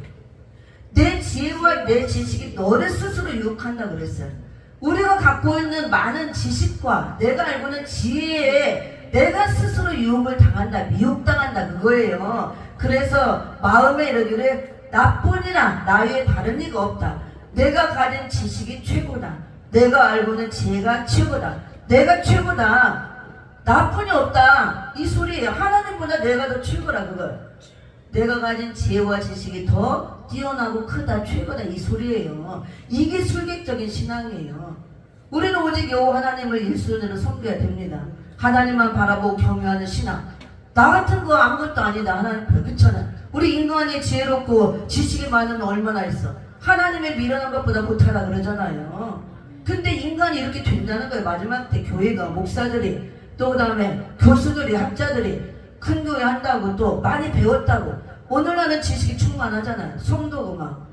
내 지혜와 내 지식이 너를 스스로 유혹한다고 그랬어요. 우리가 갖고 있는 많은 지식과 내가 알고 있는 지혜에 내가 스스로 유혹을 당한다, 미혹당한다 그거예요. 그래서 마음에 이르기를 나뿐이라 나 외에 다른 이가 없다. 내가 가진 지식이 최고다. 내가 알고 있는 지혜가 최고다. 내가 최고다. 나뿐이 없다. 이 소리예요. 하나님보다 내가 더 최고라 그거. 내가 가진 지혜와 지식이 더 뛰어나고 크다, 최고다 이 소리예요. 이게 술객적인 신앙이에요. 우리는 오직 여호와 하나님을 일순위로 섬겨야 됩니다. 하나님만 바라보고 경외하는 신앙. 나 같은 거 아무것도 아니다. 하나님 그렇잖아. 우리 인간이 지혜롭고 지식이 많으면 얼마나 있어. 하나님의 미련한 것보다 못하다 그러잖아요. 근데 인간이 이렇게 된다는 거예요. 마지막 때 교회가, 목사들이, 또 그 다음에 교수들이, 학자들이 큰 교회 한다고 또 많이 배웠다고 오늘날은 지식이 충만하잖아요. 성도고 막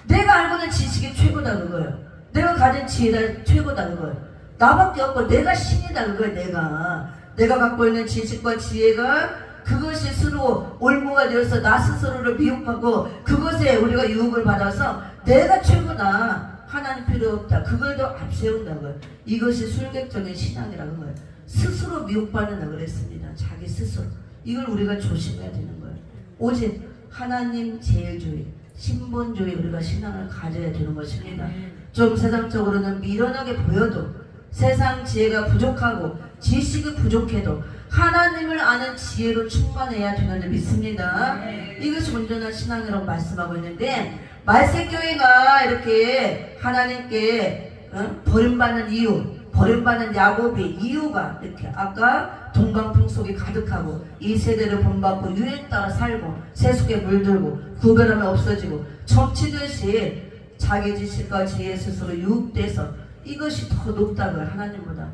내가 알고 있는 지식이 최고다 그거예요. 내가 가진 지혜가 최고다 그거예요. 나밖에 없고 내가 신이다 그거예요. 내가 갖고 있는 지식과 지혜가 그것이 스스로 올무가 되어서 나 스스로를 미혹하고 그것에 우리가 유혹을 받아서 내가 최고다, 하나님 필요 없다, 그걸 더 앞세운다고요. 이것이 술객적인 신앙이라는 거예요. 스스로 미혹받는다 그랬습니다. 자기 스스로. 이걸 우리가 조심해야 되는 거예요. 오직 하나님 제일주의, 신본주의 우리가 신앙을 가져야 되는 것입니다. 좀 세상적으로는 미련하게 보여도, 세상 지혜가 부족하고 지식이 부족해도 하나님을 아는 지혜로 충만해야 되는 줄 믿습니다. 이것이 온전한 신앙이라고 말씀하고 있는데, 말세교회가 이렇게 하나님께 버림받는 이유, 버림받는 야곱이 이유가 이렇게 아까 동방풍속이 가득하고 이 세대를 본받고 유에 따라 살고 세속에 물들고 구별함이 없어지고 점치듯이 자기 지식과 지혜 스스로 유혹돼서 이것이 더 높다고요. 하나님보다.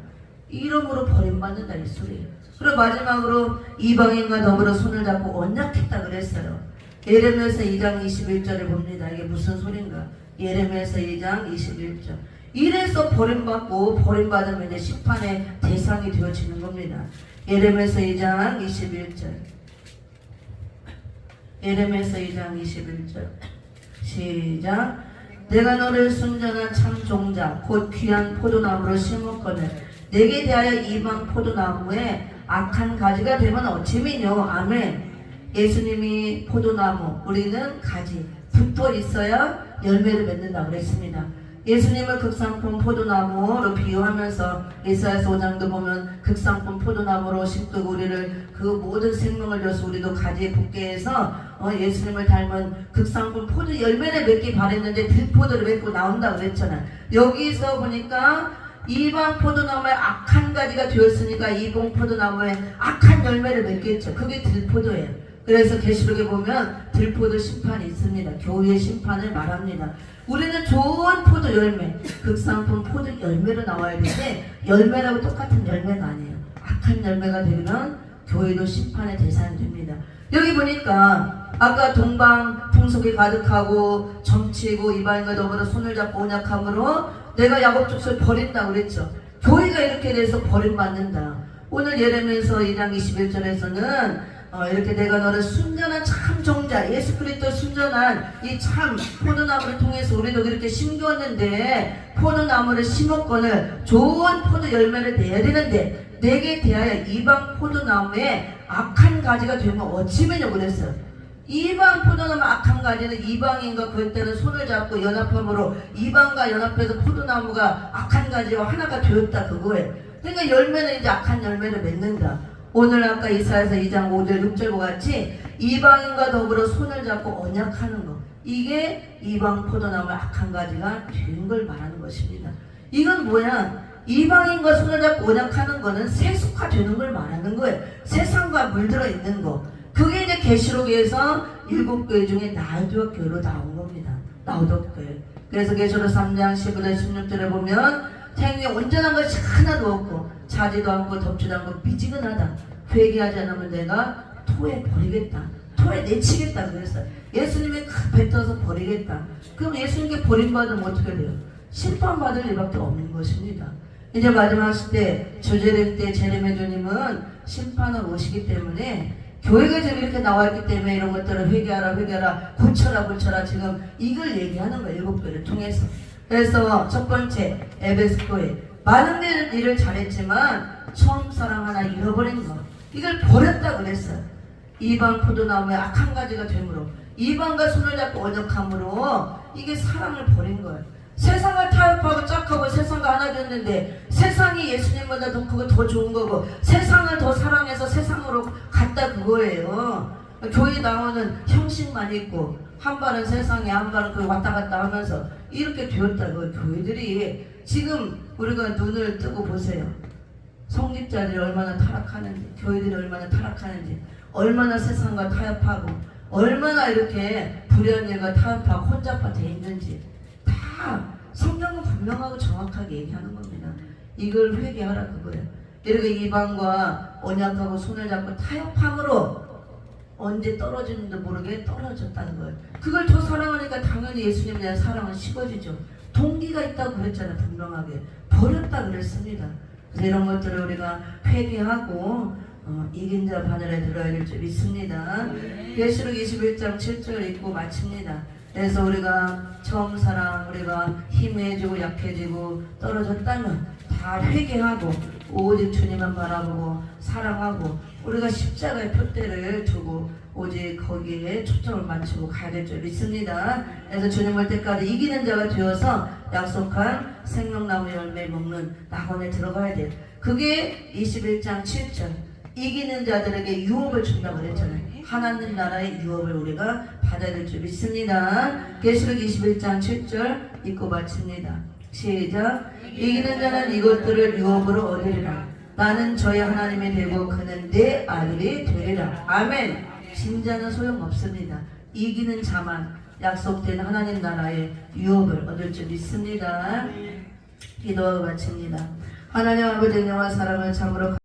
이름으로 버림받는다 이 소리예요. 그리고 마지막으로 이방인과 더불어 손을 잡고 언약했다 그랬어요. 예레미야서 2장 21절을 봅니다. 이게 무슨 소린가? 예레미야서 2장 21절. 이래서 버림받고 버림받으면 이제 심판의 대상이 되어지는 겁니다. 예레미야서 2장 21절. 예레미야서 2장 21절. 시작. 내가 너를 순전한 참 종자 곧 귀한 포도나무로 심었거늘 내게 대하여 이방 포도나무에 악한 가지가 되면 어찌미뇨. 아멘. 예수님이 포도나무, 우리는 가지, 붙어 있어야 열매를 맺는다고 그랬습니다. 예수님을 극상품 포도나무로 비유하면서 이사야서 5장도 보면 극상품 포도나무로 심고 우리를 그 모든 생명을 줘서 우리도 가지에 붙게 해서 예수님을 닮은 극상품 포도 열매를 맺기 바랬는데 들포도를 맺고 나온다고 그랬잖아요. 여기서 보니까 이방 포도나무에 악한 가지가 되었으니까 이방 포도나무에 악한 열매를 맺겠죠. 그게 들포도예요. 그래서 계시록에 보면 들포도 심판이 있습니다. 교회의 심판을 말합니다. 우리는 좋은 포도 열매, 극상품 포도 열매로 나와야 되는데 열매라고 똑같은 열매가 아니에요. 악한 열매가 되면 교회도 심판의 대상이 됩니다. 여기 보니까 아까 동방 풍속이 가득하고 점치고 이방인과 더불어 손을 잡고 언약함으로 내가 야곱 족속을 버린다고 그랬죠. 교회가 이렇게 돼서 버림받는다. 오늘 예레미야서 2장 21절에서는 이렇게 내가 너를 순전한 참 종자 예수 그리스도 순전한 이 참 포도나무를 통해서 우리도 그렇게 심겼는데 포도나무를 심었거늘 좋은 포도 열매를 내야 되는데 내게 대하여 이방 포도나무에 악한 가지가 되면 어찌면요 그랬어요. 이방 포도나무 악한 가지는 이방인과 그때는 손을 잡고 연합함으로 이방과 연합해서 포도나무가 악한 가지와 하나가 되었다 그거예요. 그러니까 열매는 이제 악한 열매를 맺는다. 오늘 아까 이사야서 2장 5절 6절과 같이 이방인과 더불어 손을 잡고 언약하는 것, 이게 이방 포도나무의 악한 가지가 된 걸 말하는 것입니다. 이건 뭐야? 이방인과 손을 잡고 언약하는 거는 세속화되는 걸 말하는 거예요. 세상과 물들어 있는 거. 그게 이제 계시록에서 7교회 중에 나우도학 교회로 나온 겁니다. 나우도학 교회. 그래서 계시록 3장 15절 16절에 보면 생명에 온전한 것이 하나도 없고 자지도 않고 덥지도 않고 미지근하다. 회개하지 않으면 내가 토에 버리겠다. 토에 내치겠다 그랬어요. 예수님이 뱉어서 버리겠다. 그럼 예수님께 버림받으면 어떻게 돼요? 심판받을 일밖에 없는 것입니다. 이제 마지막 때 저제렘 때 제레미야 주님은 심판을 오시기 때문에 교회가 지금 이렇게 나와있기 때문에 이런 것들을 회개하라 고쳐라 지금 이걸 얘기하는 거예요. 7교회를 통해서. 그래서 첫 번째 에베소 교회 많은 일을 잘했지만 처음 사랑 하나 잃어버린 거 이걸 버렸다 그랬어요. 이방 포도나무에 악한 가지가 되므로 이방과 손을 잡고 언약함으로 이게 사랑을 버린 거예요. 세상을 타협하고 짝하고 세상과 하나 됐는데 세상이 예수님보다 더 크고 더 좋은 거고 세상을 더 사랑해서 세상으로 갔다 그거예요. 교회 나오는 형식만 있고 한 발은 세상에 한 발은 그 왔다 갔다 하면서 이렇게 되었다고. 교회들이 지금 우리가 눈을 뜨고 보세요. 성직자들이 얼마나 타락하는지, 교회들이 얼마나 타락하는지, 얼마나 세상과 타협하고 얼마나 이렇게 불의한 일과 타협하고 혼잡화 돼 있는지 다 성경은 분명하고 정확하게 얘기하는 겁니다. 이걸 회개하라 그거예요. 이렇게 이방과 언약하고 손을 잡고 타협함으로 언제 떨어지는지도 모르게 떨어졌다는 거예요. 그걸 더 사랑하니까 당연히 예수님에 대한 사랑은 식어지죠. 동기가 있다고 그랬잖아요. 분명하게 버렸다 그랬습니다. 그래서 이런 것들을 우리가 회개하고 이긴 자 바늘에 들어야 될 줄 믿습니다. 계시록 21장 7절 읽고 마칩니다. 그래서 우리가 처음 사랑, 우리가 희미해지고 약해지고 떨어졌다면 다 회개하고 오직 주님만 바라보고 사랑하고 우리가 십자가의 표대를 두고 오직 거기에 초점을 맞추고 가야 될 줄 믿습니다. 그래서 주님 올 때까지 이기는 자가 되어서 약속한 생명나무 열매 먹는 낙원에 들어가야 돼요. 그게 21장 7절 이기는 자들에게 유업을 준다고 그랬잖아요. 하나님 나라의 유업을 우리가 받아야 될 줄 믿습니다. 계시록 21장 7절 읽고 마칩니다. 시작. 이기는 자는 이것들을 유업으로 얻으리라. 나는 저의 하나님이 되고 그는 내 아들이 되리라. 아멘. 진자는 소용없습니다. 이기는 자만 약속된 하나님 나라의 유업을 얻을 줄 믿습니다. 기도하고 마칩니다. 하나님 아버지 영화 사랑을 참으로